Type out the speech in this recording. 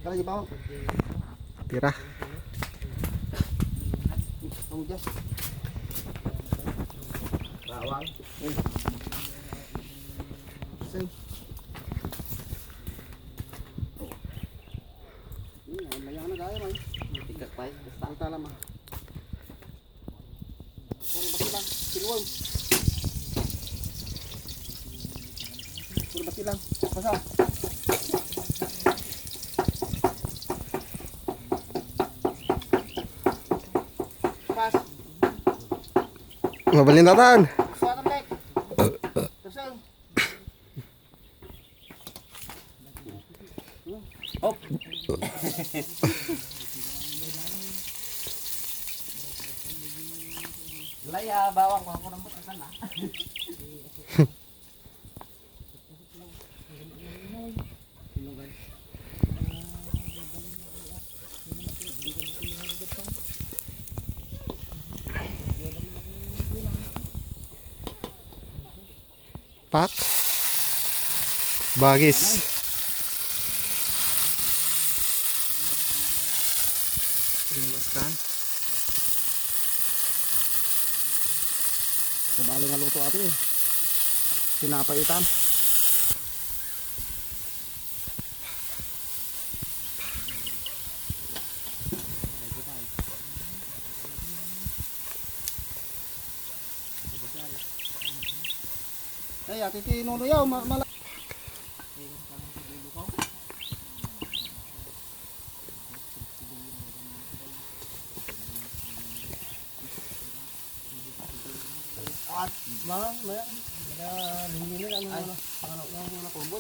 Kala di ba? Tira. Ang jas. Bawang. Sen. Layan na gaya man. Tikat pa. Basta. Ang tala ma. Puro bati lang. Silwang. Puro bati lang. Pasa. Pas. Mabalintatan. Suwatan lek. Terusang. Hop. Laya, bawang ko ng batasan na. Pak. Bagis. Iwaskan. Sabalo nga luto ate eh. Pinapaitan. Ay, ate tinuno yaw, mala. At, mga, lingin na ano, ano, ano, ano, ano,